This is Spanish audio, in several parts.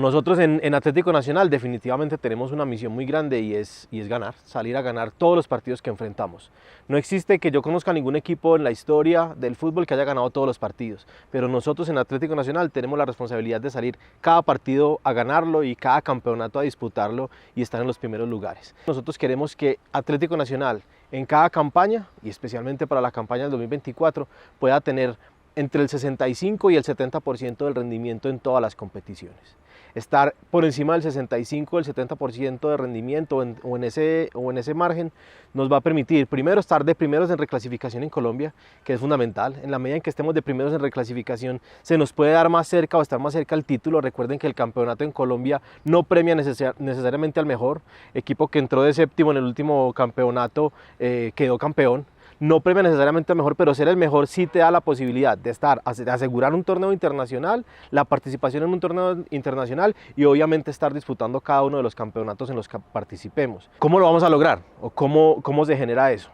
Nosotros en Atlético Nacional definitivamente tenemos una misión muy grande y es ganar, salir a ganar todos los partidos que enfrentamos. No existe que yo conozca ningún equipo en la historia del fútbol que haya ganado todos los partidos, pero nosotros en Atlético Nacional tenemos la responsabilidad de salir cada partido a ganarlo y cada campeonato a disputarlo y estar en los primeros lugares. Nosotros queremos que Atlético Nacional en cada campaña, y especialmente para la campaña del 2024, pueda tener entre el 65 y el 70% del rendimiento en todas las competiciones. Estar por encima del 65 o el 70% de rendimiento o en ese margen nos va a permitir primero estar de primeros en reclasificación en Colombia, que es fundamental. En la medida en que estemos de primeros en reclasificación se nos puede dar más cerca o estar más cerca el título. Recuerden que el campeonato en Colombia no premia necesariamente al mejor equipo que entró de séptimo en el último campeonato, quedó campeón. No premia necesariamente al mejor, pero ser el mejor sí te da la posibilidad de asegurar un torneo internacional, la participación en un torneo internacional y obviamente estar disputando cada uno de los campeonatos en los que participemos. ¿Cómo lo vamos a lograr? ¿O cómo se genera eso?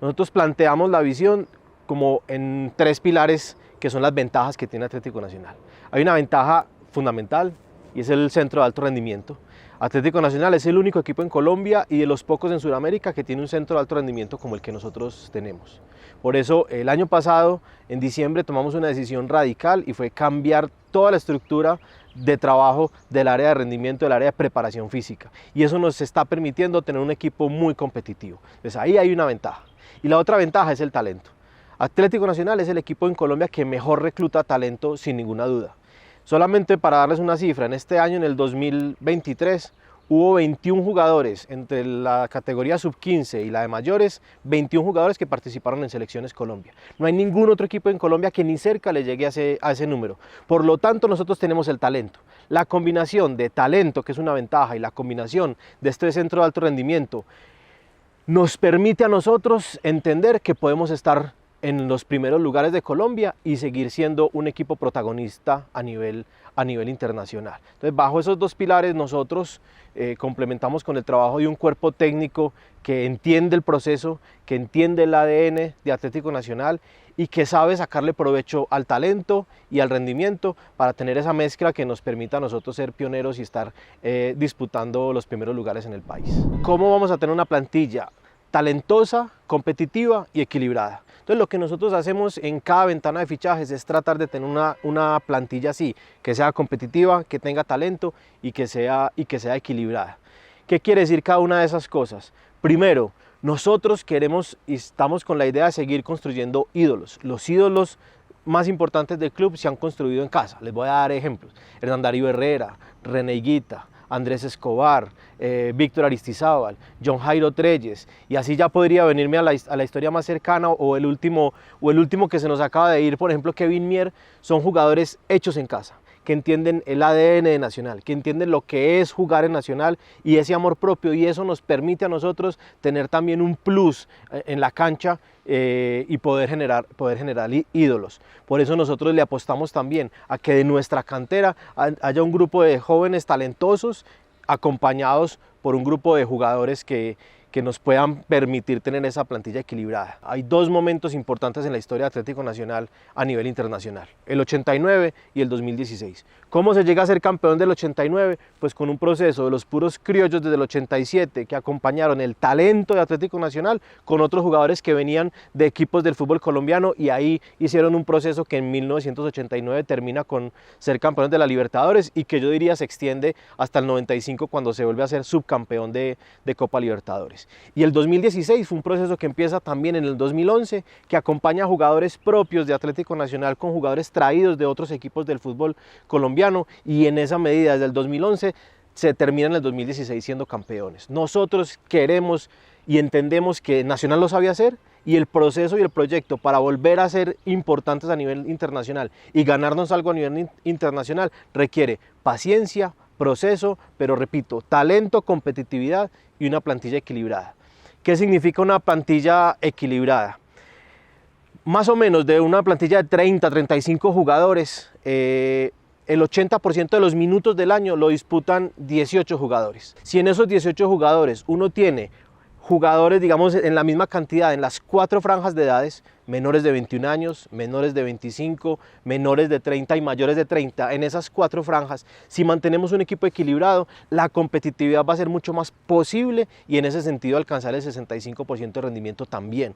Nosotros planteamos la visión como en 3 pilares que son las ventajas que tiene Atlético Nacional. Hay una ventaja fundamental y es el centro de alto rendimiento. Atlético Nacional es el único equipo en Colombia y de los pocos en Sudamérica que tiene un centro de alto rendimiento como el que nosotros tenemos. Por eso el año pasado, en diciembre, tomamos una decisión radical y fue cambiar toda la estructura de trabajo del área de rendimiento, del área de preparación física. Y eso nos está permitiendo tener un equipo muy competitivo. Entonces ahí hay una ventaja. Y la otra ventaja es el talento. Atlético Nacional es el equipo en Colombia que mejor recluta talento sin ninguna duda. Solamente para darles una cifra, en este año, en el 2023, hubo 21 jugadores entre la categoría sub-15 y la de mayores, 21 jugadores que participaron en Selecciones Colombia. No hay ningún otro equipo en Colombia que ni cerca le llegue a ese número. Por lo tanto, nosotros tenemos el talento. La combinación de talento, que es una ventaja, y la combinación de este centro de alto rendimiento, nos permite a nosotros entender que podemos estar en los primeros lugares de Colombia y seguir siendo un equipo protagonista a nivel internacional. Entonces, bajo esos 2 pilares nosotros complementamos con el trabajo de un cuerpo técnico que entiende el proceso, que entiende el ADN de Atlético Nacional y que sabe sacarle provecho al talento y al rendimiento para tener esa mezcla que nos permita a nosotros ser pioneros y estar disputando los primeros lugares en el país. ¿Cómo vamos a tener una plantilla talentosa, competitiva y equilibrada? Entonces lo que nosotros hacemos en cada ventana de fichajes es tratar de tener una plantilla así, que sea competitiva, que tenga talento y que sea equilibrada. ¿Qué quiere decir cada una de esas cosas? Primero, nosotros queremos y estamos con la idea de seguir construyendo ídolos. Los ídolos más importantes del club se han construido en casa. Les voy a dar ejemplos. Hernán Darío Herrera, René Higuita, Andrés Escobar, Víctor Aristizábal, John Jairo Treyes, y así ya podría venirme a la historia más cercana o el último que se nos acaba de ir, por ejemplo Kevin Mier. Son jugadores hechos en casa, que entienden el ADN de Nacional, que entienden lo que es jugar en Nacional y ese amor propio, y eso nos permite a nosotros tener también un plus en la cancha y poder generar ídolos. Por eso nosotros le apostamos también a que de nuestra cantera haya un grupo de jóvenes talentosos acompañados por un grupo de jugadores que nos puedan permitir tener esa plantilla equilibrada. Hay 2 momentos importantes en la historia de Atlético Nacional a nivel internacional, el 89 y el 2016. ¿Cómo se llega a ser campeón del 89? Pues con un proceso de los puros criollos desde el 87 que acompañaron el talento de Atlético Nacional con otros jugadores que venían de equipos del fútbol colombiano, y ahí hicieron un proceso que en 1989 termina con ser campeones de la Libertadores y que yo diría se extiende hasta el 95 cuando se vuelve a ser subcampeón de Copa Libertadores. Y el 2016 fue un proceso que empieza también en el 2011, que acompaña a jugadores propios de Atlético Nacional con jugadores traídos de otros equipos del fútbol colombiano, y en esa medida desde el 2011 se termina en el 2016 siendo campeones. Nosotros queremos y entendemos que Nacional lo sabe hacer, y el proceso y el proyecto para volver a ser importantes a nivel internacional y ganarnos algo a nivel internacional requiere paciencia, proceso, pero repito, talento, competitividad y una plantilla equilibrada. ¿Qué significa una plantilla equilibrada? Más o menos de una plantilla de 30, 35 jugadores, el 80% de los minutos del año lo disputan 18 jugadores. Si en esos 18 jugadores uno tiene jugadores, digamos, en la misma cantidad en las 4 franjas de edades, menores de 21 años, menores de 25, menores de 30 y mayores de 30. En esas 4 franjas, si mantenemos un equipo equilibrado, la competitividad va a ser mucho más posible y en ese sentido alcanzar el 65% de rendimiento también.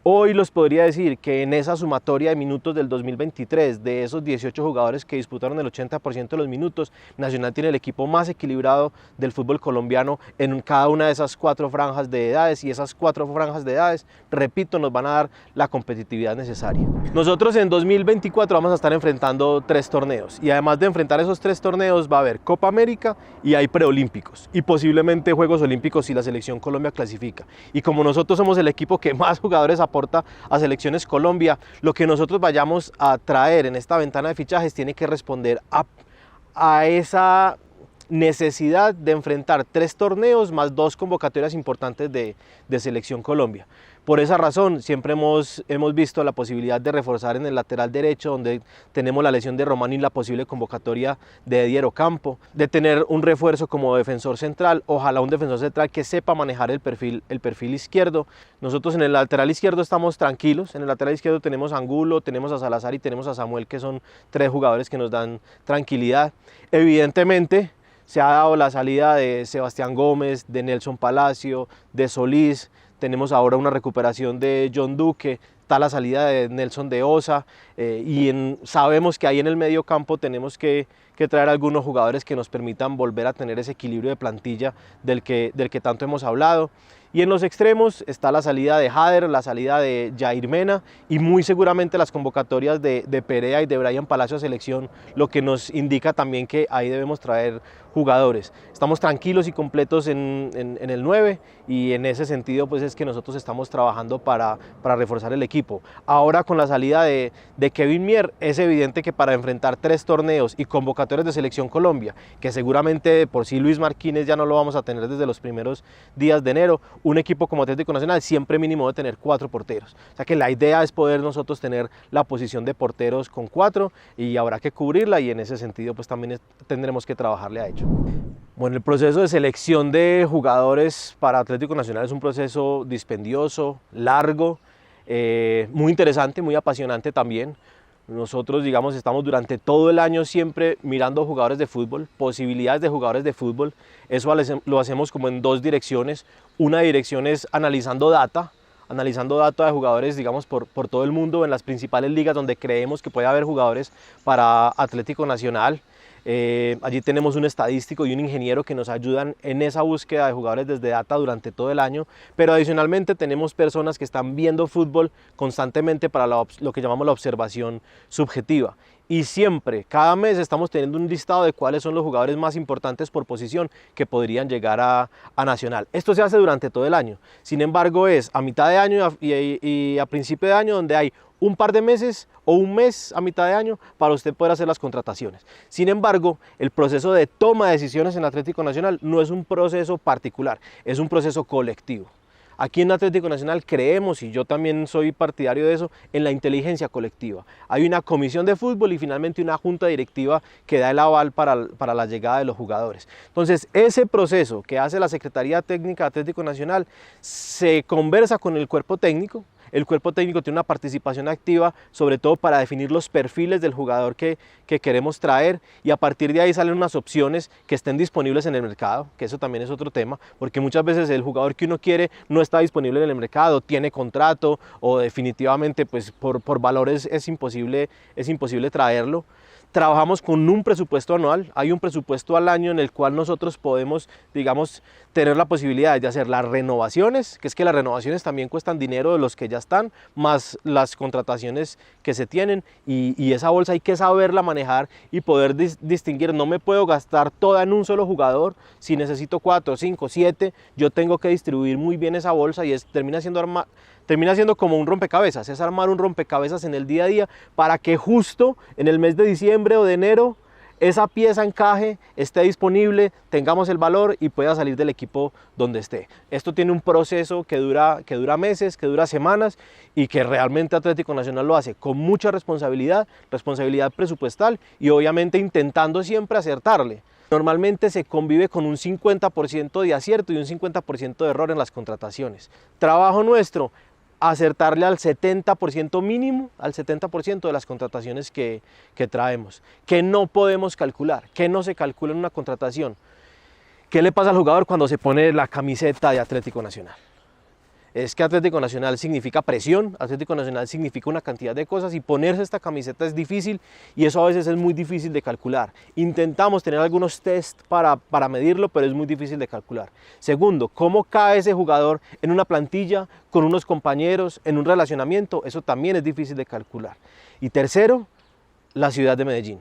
Hoy los podría decir que en esa sumatoria de minutos del 2023, de esos 18 jugadores que disputaron el 80% de los minutos, Nacional tiene el equipo más equilibrado del fútbol colombiano en cada una de esas 4 franjas de edades, y esas 4 franjas de edades, repito, nos van a dar la competitividad necesaria. Nosotros en 2024 vamos a estar enfrentando 3 torneos, y además de enfrentar esos 3 torneos va a haber Copa América y hay preolímpicos y posiblemente Juegos Olímpicos si la selección Colombia clasifica. Y como nosotros somos el equipo que más jugadores aporta a Selecciones Colombia, lo que nosotros vayamos a traer en esta ventana de fichajes tiene que responder a esa necesidad de enfrentar 3 torneos más 2 convocatorias importantes de Selección Colombia. Por esa razón siempre hemos visto la posibilidad de reforzar en el lateral derecho, donde tenemos la lesión de Román y la posible convocatoria de Edier Ocampo, de tener un refuerzo como defensor central, ojalá un defensor central que sepa manejar el perfil izquierdo. Nosotros en el lateral izquierdo estamos tranquilos, en el lateral izquierdo tenemos a Angulo, tenemos a Salazar y tenemos a Samuel, que son 3 jugadores que nos dan tranquilidad. Evidentemente se ha dado la salida de Sebastián Gómez, de Nelson Palacio, de Solís. Tenemos ahora una recuperación de John Duque, está la salida de Nelson de Osa, sabemos que ahí en el medio campo tenemos que traer algunos jugadores que nos permitan volver a tener ese equilibrio de plantilla del que tanto hemos hablado. Y en los extremos está la salida de Jader, la salida de Jair Mena y muy seguramente las convocatorias de Perea y de Brian Palacio a selección, lo que nos indica también que ahí debemos traer jugadores. Estamos tranquilos y completos en el 9 y en ese sentido pues es que nosotros estamos trabajando para reforzar el equipo. Ahora con la salida de Kevin Mier es evidente que para enfrentar 3 torneos y convocatorias de Selección Colombia, que seguramente por sí Luis Marquínez ya no lo vamos a tener desde los primeros días de enero, un equipo como Atlético Nacional siempre mínimo debe tener 4 porteros. O sea que la idea es poder nosotros tener la posición de porteros con 4 y habrá que cubrirla, y en ese sentido pues también tendremos que trabajarle a ello. Bueno, el proceso de selección de jugadores para Atlético Nacional es un proceso dispendioso, largo, muy interesante, muy apasionante también. Nosotros, digamos, estamos durante todo el año siempre mirando jugadores de fútbol, posibilidades de jugadores de fútbol. Eso lo hacemos como en 2 direcciones. Una dirección es analizando data de jugadores, digamos, por todo el mundo, en las principales ligas donde creemos que puede haber jugadores para Atlético Nacional. Allí tenemos un estadístico y un ingeniero que nos ayudan en esa búsqueda de jugadores desde data durante todo el año, pero adicionalmente tenemos personas que están viendo fútbol constantemente para lo que llamamos la observación subjetiva. Y siempre, cada mes estamos teniendo un listado de cuáles son los jugadores más importantes por posición que podrían llegar a Nacional. Esto se hace durante todo el año, sin embargo es a mitad de año y a principio de año donde hay un par de meses o un mes a mitad de año para usted poder hacer las contrataciones. Sin embargo, el proceso de toma de decisiones en Atlético Nacional no es un proceso particular, es un proceso colectivo. Aquí en Atlético Nacional creemos, y yo también soy partidario de eso, en la inteligencia colectiva. Hay una comisión de fútbol y finalmente una junta directiva que da el aval para la llegada de los jugadores. Entonces, ese proceso que hace la Secretaría Técnica de Atlético Nacional se conversa con el cuerpo técnico. El cuerpo técnico tiene una participación activa, sobre todo para definir los perfiles del jugador que queremos traer, y a partir de ahí salen unas opciones que estén disponibles en el mercado, que eso también es otro tema, porque muchas veces el jugador que uno quiere no está disponible en el mercado, tiene contrato o definitivamente pues por valores es imposible traerlo. Trabajamos con un presupuesto anual, hay un presupuesto al año en el cual nosotros podemos, digamos, tener la posibilidad de hacer las renovaciones, que es que las renovaciones también cuestan dinero de los que ya están, más las contrataciones que se tienen, y esa bolsa hay que saberla manejar y poder distinguir. No me puedo gastar toda en un solo jugador, si necesito 4, 5, 7, yo tengo que distribuir muy bien esa bolsa, y termina siendo como un rompecabezas, es armar un rompecabezas en el día a día para que justo en el mes de diciembre o de enero esa pieza encaje, esté disponible, tengamos el valor y pueda salir del equipo donde esté. Esto tiene un proceso que dura meses, que dura semanas, y que realmente Atlético Nacional lo hace con mucha responsabilidad presupuestal, y obviamente intentando siempre acertarle. Normalmente se convive con un 50% de acierto y un 50% de error en las contrataciones. Trabajo nuestro, acertarle al 70% mínimo, al 70% de las contrataciones que traemos, que no podemos calcular, que no se calcula en una contratación. ¿Qué le pasa al jugador cuando se pone la camiseta de Atlético Nacional? Es que Atlético Nacional significa presión, Atlético Nacional significa una cantidad de cosas y ponerse esta camiseta es difícil y eso a veces es muy difícil de calcular. Intentamos tener algunos test para medirlo, pero es muy difícil de calcular. Segundo, ¿cómo cae ese jugador en una plantilla, con unos compañeros, en un relacionamiento? Eso también es difícil de calcular. Y tercero, la ciudad de Medellín.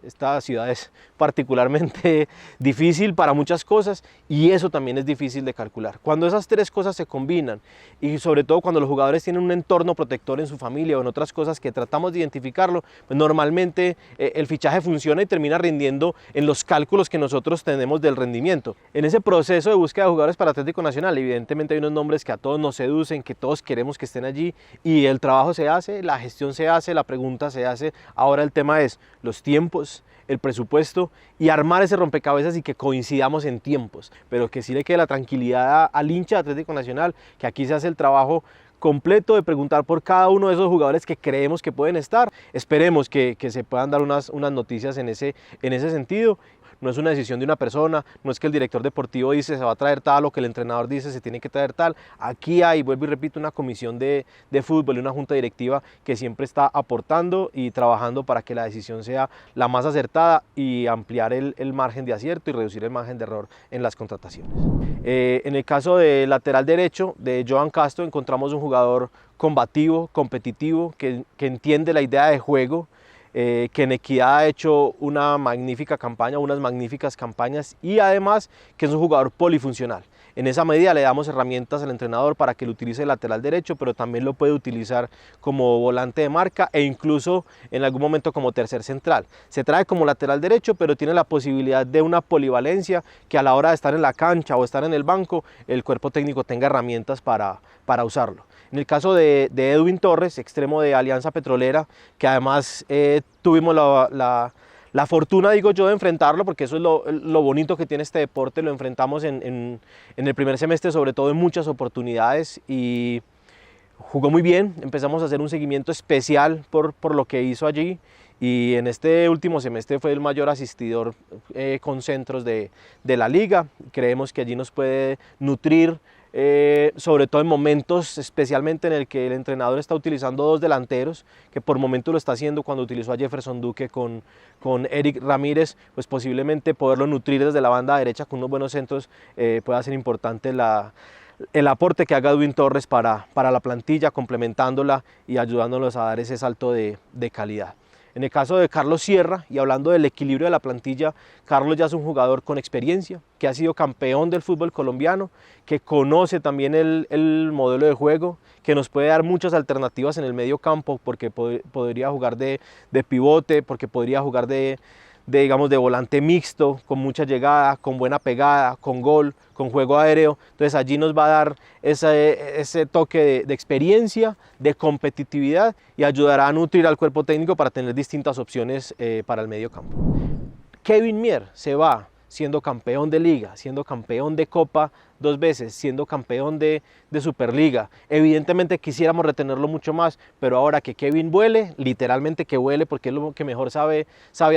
Esta ciudad es particularmente difícil para muchas cosas y eso también es difícil de calcular. Cuando esas tres cosas se combinan y sobre todo cuando los jugadores tienen un entorno protector en su familia o en otras cosas que tratamos de identificarlo, pues normalmente el fichaje funciona y termina rindiendo en los cálculos que nosotros tenemos del rendimiento. En ese proceso de búsqueda de jugadores para Atlético Nacional, evidentemente hay unos nombres que a todos nos seducen, que todos queremos que estén allí y el trabajo se hace, la gestión se hace, la pregunta se hace. Ahora el tema es los tiempos, el presupuesto y armar ese rompecabezas y que coincidamos en tiempos, pero que sí le quede la tranquilidad al hincha de Atlético Nacional, que aquí se hace el trabajo completo de preguntar por cada uno de esos jugadores que creemos que pueden estar. Esperemos que se puedan dar unas noticias en ese sentido. No es una decisión de una persona, no es que el director deportivo dice se va a traer tal o que el entrenador dice se tiene que traer tal. Aquí hay, vuelvo y repito, una comisión de fútbol y una junta directiva que siempre está aportando y trabajando para que la decisión sea la más acertada y ampliar el margen de acierto y reducir el margen de error en las contrataciones. En el caso del lateral derecho de Johan Castro encontramos un jugador combativo, competitivo, que entiende la idea de juego, que en Equidad ha hecho una magnífica campaña, unas magníficas campañas y además que es un jugador polifuncional. En esa medida le damos herramientas al entrenador para que lo utilice el lateral derecho, pero también lo puede utilizar como volante de marca e incluso en algún momento como tercer central. Se trae como lateral derecho, pero tiene la posibilidad de una polivalencia que a la hora de estar en la cancha o estar en el banco, el cuerpo técnico tenga herramientas para usarlo. En el caso de Edwin Torres, extremo de Alianza Petrolera, que además tuvimos la fortuna, digo yo, de enfrentarlo, porque eso es lo bonito que tiene este deporte. Lo enfrentamos en el primer semestre, sobre todo en muchas oportunidades, y jugó muy bien. Empezamos a hacer un seguimiento especial por lo que hizo allí, y en este último semestre fue el mayor asistidor con centros de la liga. Creemos que allí nos puede nutrir, sobre todo en momentos especialmente en el que el entrenador está utilizando dos delanteros, que por momento lo está haciendo cuando utilizó a Jefferson Duque con Eric Ramírez, pues posiblemente poderlo nutrir desde la banda derecha con unos buenos centros pueda ser importante el aporte que haga Edwin Torres para la plantilla, complementándola y ayudándolos a dar ese salto de calidad. En el caso de Carlos Sierra, y hablando del equilibrio de la plantilla, Carlos ya es un jugador con experiencia, que ha sido campeón del fútbol colombiano, que conoce también el modelo de juego, que nos puede dar muchas alternativas en el medio campo, porque podría jugar de pivote, porque podría jugar digamos, de volante mixto, con mucha llegada, con buena pegada, con gol, con juego aéreo. Entonces allí nos va a dar ese toque de experiencia, de competitividad y ayudará a nutrir al cuerpo técnico para tener distintas opciones para el medio campo. Kevin Mier se va siendo campeón de liga, siendo campeón de copa 2 veces, siendo campeón de Superliga. Evidentemente quisiéramos retenerlo mucho más, pero ahora que Kevin vuele, literalmente que vuele, porque es lo que mejor sabe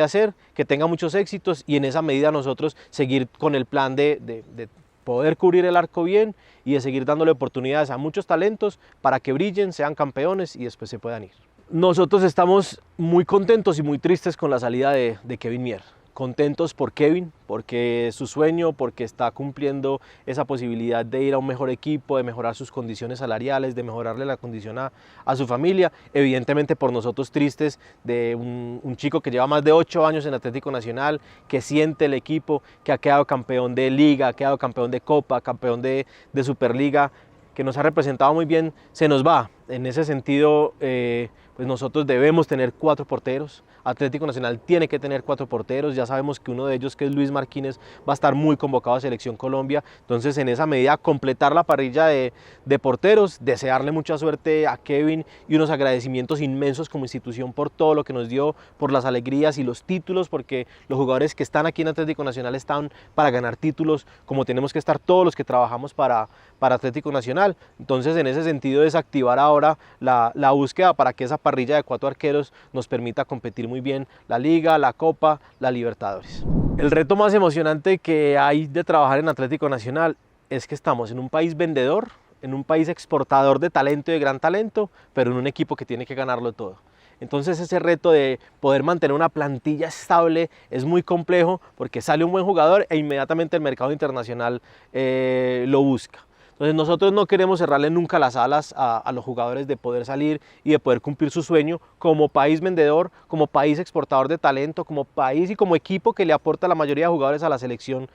hacer, que tenga muchos éxitos y en esa medida nosotros seguir con el plan de poder cubrir el arco bien y de seguir dándole oportunidades a muchos talentos para que brillen, sean campeones y después se puedan ir. Nosotros estamos muy contentos y muy tristes con la salida de Kevin Mier. Contentos por Kevin, porque es su sueño, porque está cumpliendo esa posibilidad de ir a un mejor equipo, de mejorar sus condiciones salariales, de mejorarle la condición a su familia. Evidentemente por nosotros tristes de un chico que lleva más de 8 años en Atlético Nacional, que siente el equipo, que ha quedado campeón de Liga, ha quedado campeón de Copa, campeón de Superliga, que nos ha representado muy bien, se nos va. En ese sentido, pues nosotros debemos tener 4 porteros. Atlético Nacional tiene que tener 4 porteros, ya sabemos que uno de ellos, que es Luis Marquínez, va a estar muy convocado a Selección Colombia, entonces en esa medida completar la parrilla de porteros, desearle mucha suerte a Kevin y unos agradecimientos inmensos como institución por todo lo que nos dio, por las alegrías y los títulos, porque los jugadores que están aquí en Atlético Nacional están para ganar títulos, como tenemos que estar todos los que trabajamos para Atlético Nacional. Entonces en ese sentido es activar ahora la búsqueda para que esa parrilla de 4 arqueros nos permita competir muy bien la Liga, la Copa, la Libertadores. El reto más emocionante que hay de trabajar en Atlético Nacional es que estamos en un país vendedor, en un país exportador de talento y de gran talento, pero en un equipo que tiene que ganarlo todo. Entonces ese reto de poder mantener una plantilla estable es muy complejo porque sale un buen jugador e inmediatamente el mercado internacional lo busca. Entonces nosotros no queremos cerrarle nunca las alas a los jugadores de poder salir y de poder cumplir su sueño como país vendedor, como país exportador de talento, como país y como equipo que le aporta la mayoría de jugadores a la selección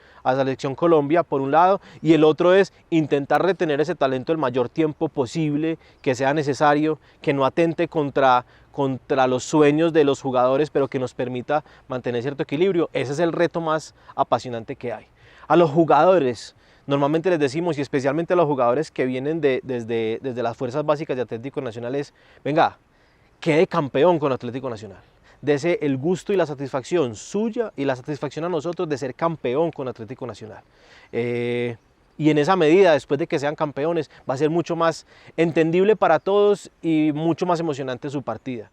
Colombia, por un lado, y el otro es intentar retener ese talento el mayor tiempo posible, que sea necesario, que no atente contra los sueños de los jugadores, pero que nos permita mantener cierto equilibrio. Ese es el reto más apasionante que hay. A los jugadores, normalmente les decimos, y especialmente a los jugadores que vienen desde las fuerzas básicas de Atlético Nacional, es, venga, quede campeón con Atlético Nacional. Dese el gusto y la satisfacción suya y la satisfacción a nosotros de ser campeón con Atlético Nacional. Y en esa medida, después de que sean campeones, va a ser mucho más entendible para todos y mucho más emocionante su partida.